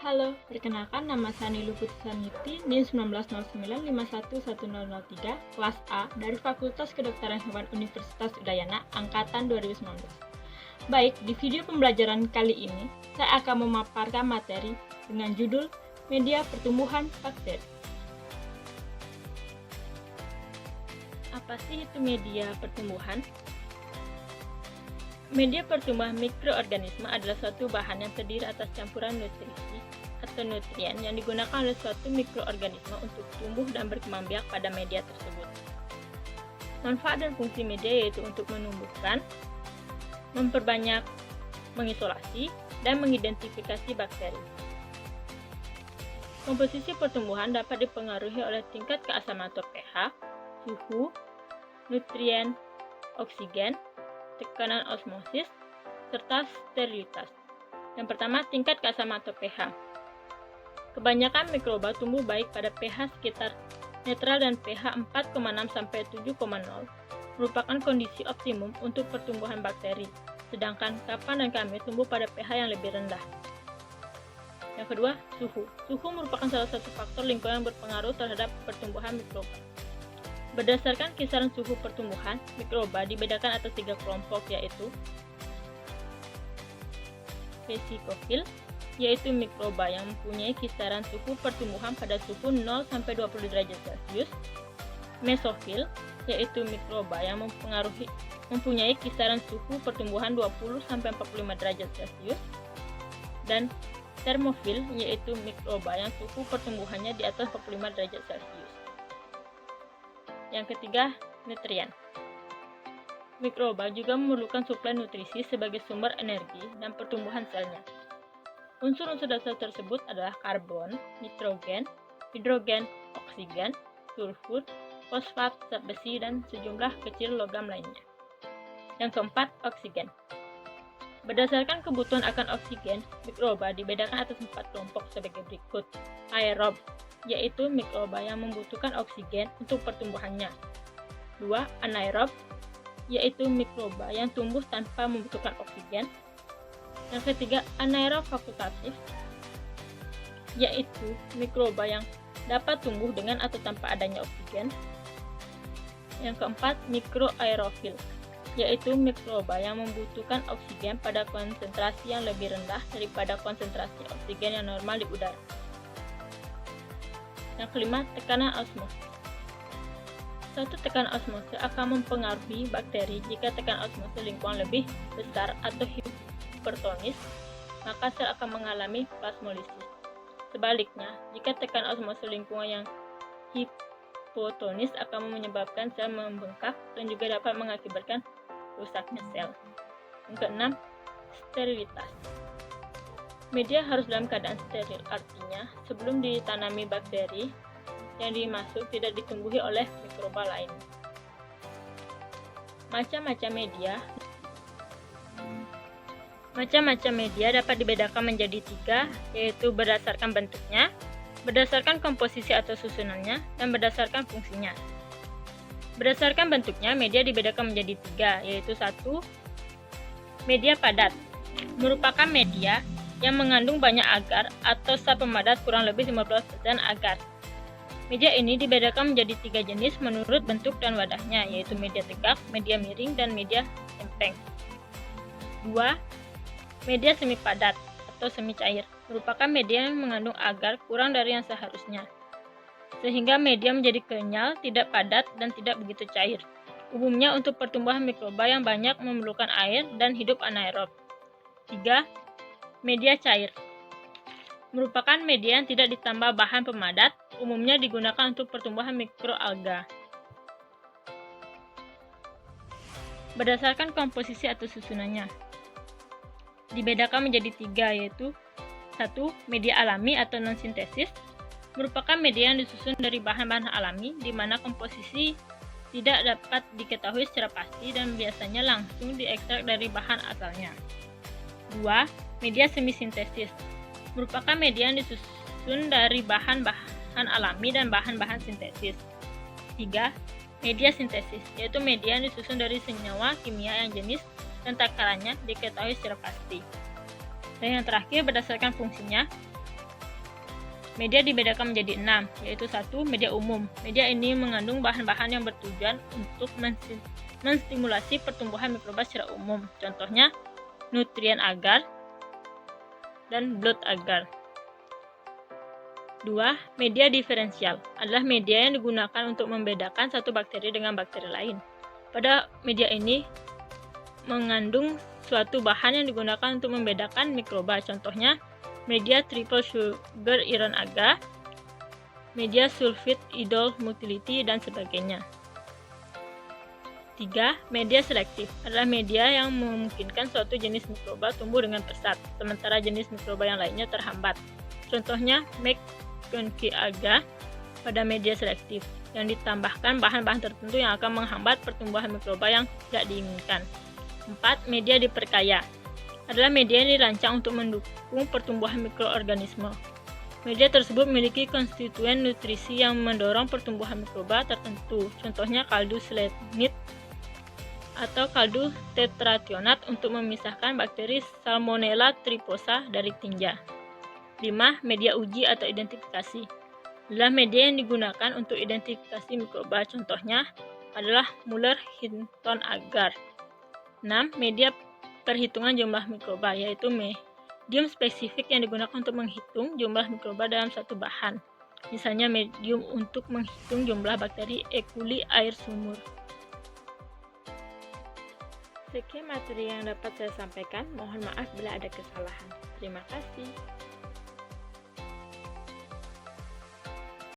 Halo, perkenalkan nama Sani Luputsaniti, NIM 1909511003, kelas A, dari Fakultas Kedokteran Hewan Universitas Udayana, Angkatan 2019. Baik, di video pembelajaran kali ini, saya akan memaparkan materi dengan judul Media Pertumbuhan Bakteri. Apa sih itu media pertumbuhan? Media pertumbuhan mikroorganisme adalah suatu bahan yang terdiri atas campuran nutrisi atau nutrien yang digunakan oleh suatu mikroorganisme untuk tumbuh dan berkembang biak pada media tersebut. Manfaat dan fungsi media yaitu untuk menumbuhkan, memperbanyak, mengisolasi, dan mengidentifikasi bakteri. Komposisi pertumbuhan dapat dipengaruhi oleh tingkat keasaman atau pH, suhu, nutrien, oksigen, tekanan osmosis, serta sterilitas. Yang pertama, tingkat keasaman atau pH. Kebanyakan mikroba tumbuh baik pada pH sekitar netral dan pH 4,6 sampai 7,0 merupakan kondisi optimum untuk pertumbuhan bakteri, sedangkan kapan dan kami tumbuh pada pH yang lebih rendah. Yang kedua, suhu. Suhu merupakan salah satu faktor lingkungan yang berpengaruh terhadap pertumbuhan mikroba. Berdasarkan kisaran suhu pertumbuhan, mikroba dibedakan atas 3 kelompok, yaitu vesikofil, yaitu mikroba yang mempunyai kisaran suhu pertumbuhan pada suhu 0-20 derajat Celcius, mesofil, yaitu mikroba yang mempunyai kisaran suhu pertumbuhan 20-45 derajat Celcius, dan termofil, yaitu mikroba yang suhu pertumbuhannya di atas 45 derajat Celcius. Yang ketiga, nutrien. Mikroba juga memerlukan suplai nutrisi sebagai sumber energi dan pertumbuhan selnya. Unsur-unsur dasar tersebut adalah karbon, nitrogen, hidrogen, oksigen, sulfur, fosfat, zat besi, dan sejumlah kecil logam lainnya. Yang keempat, oksigen. Berdasarkan kebutuhan akan oksigen, mikroba dibedakan atas 4 kelompok sebagai berikut. Aerob, yaitu mikroba yang membutuhkan oksigen untuk pertumbuhannya. 2. Anaerob, yaitu mikroba yang tumbuh tanpa membutuhkan oksigen. Yang ketiga, anaerob fakultatif, yaitu mikroba yang dapat tumbuh dengan atau tanpa adanya oksigen. Yang keempat, mikroaerofil, yaitu mikroba yang membutuhkan oksigen pada konsentrasi yang lebih rendah daripada konsentrasi oksigen yang normal di udara. Yang kelima, tekanan osmosis. Suatu tekanan osmosis akan mempengaruhi bakteri. Jika tekanan osmosis lingkungan lebih besar atau hipertonis, maka sel akan mengalami plasmolisis. Sebaliknya, jika tekanan osmosis lingkungan yang hipotonis akan menyebabkan sel membengkak dan juga dapat mengakibatkan rusaknya sel. Yang keenam, sterilitas. Media harus dalam keadaan steril, artinya sebelum ditanami bakteri yang dimasuk tidak ditumbuhi oleh mikroba lain. Macam-macam media dapat dibedakan menjadi 3, yaitu berdasarkan bentuknya, berdasarkan komposisi atau susunannya, dan berdasarkan fungsinya. Berdasarkan bentuknya, media dibedakan menjadi 3, yaitu 1. Media padat merupakan media yang mengandung banyak agar atau zat pemadat kurang lebih 15% agar. Media ini dibedakan menjadi 3 jenis menurut bentuk dan wadahnya, yaitu media tegak, media miring, dan media cempeng. 2. Media semi padat atau semi cair merupakan media yang mengandung agar kurang dari yang seharusnya, sehingga media menjadi kenyal, tidak padat, dan tidak begitu cair. Umumnya untuk pertumbuhan mikroba yang banyak memerlukan air dan hidup anaerob. 3. Media cair merupakan media yang tidak ditambah bahan pemadat, umumnya digunakan untuk pertumbuhan mikroalga. Berdasarkan komposisi atau susunannya, dibedakan menjadi 3, yaitu 1. Media alami atau non-sintesis merupakan media yang disusun dari bahan-bahan alami, di mana komposisi tidak dapat diketahui secara pasti dan biasanya langsung diekstrak dari bahan asalnya. 2. Media semi-sintesis merupakan media yang disusun dari bahan-bahan alami dan bahan-bahan sintesis. 3. Media sintesis, yaitu media yang disusun dari senyawa kimia yang jenis dan takarannya diketahui secara pasti. Dan yang terakhir, berdasarkan fungsinya, Media dibedakan menjadi 6, yaitu 1. Media umum. Media ini mengandung bahan-bahan yang bertujuan untuk menstimulasi pertumbuhan mikroba secara umum. Contohnya, nutrien agar dan blood agar. 2. Media diferensial adalah media yang digunakan untuk membedakan satu bakteri dengan bakteri lain. Pada media ini mengandung suatu bahan yang digunakan untuk membedakan mikroba. Contohnya, media triple sugar iron agar, media sulfit idol motility, dan sebagainya. 3. Media selektif adalah media yang memungkinkan suatu jenis mikroba tumbuh dengan pesat, sementara jenis mikroba yang lainnya terhambat. Contohnya, McConkey agar pada media selektif, yang ditambahkan bahan-bahan tertentu yang akan menghambat pertumbuhan mikroba yang tidak diinginkan. 4. Media diperkaya adalah media yang dirancang untuk mendukung pertumbuhan mikroorganisme. Media tersebut memiliki konstituen nutrisi yang mendorong pertumbuhan mikroba tertentu, contohnya kaldu selenit atau kaldu tetrationat untuk memisahkan bakteri Salmonella typhosa dari tinja. 5. Media uji atau identifikasi adalah media yang digunakan untuk identifikasi mikroba, contohnya adalah Muller-Hinton agar. 6. Media perhitungan jumlah mikroba, yaitu medium spesifik yang digunakan untuk menghitung jumlah mikroba dalam satu bahan. Misalnya medium untuk menghitung jumlah bakteri E. coli air sumur. Sekian materi yang dapat saya sampaikan. Mohon maaf bila ada kesalahan. Terima kasih.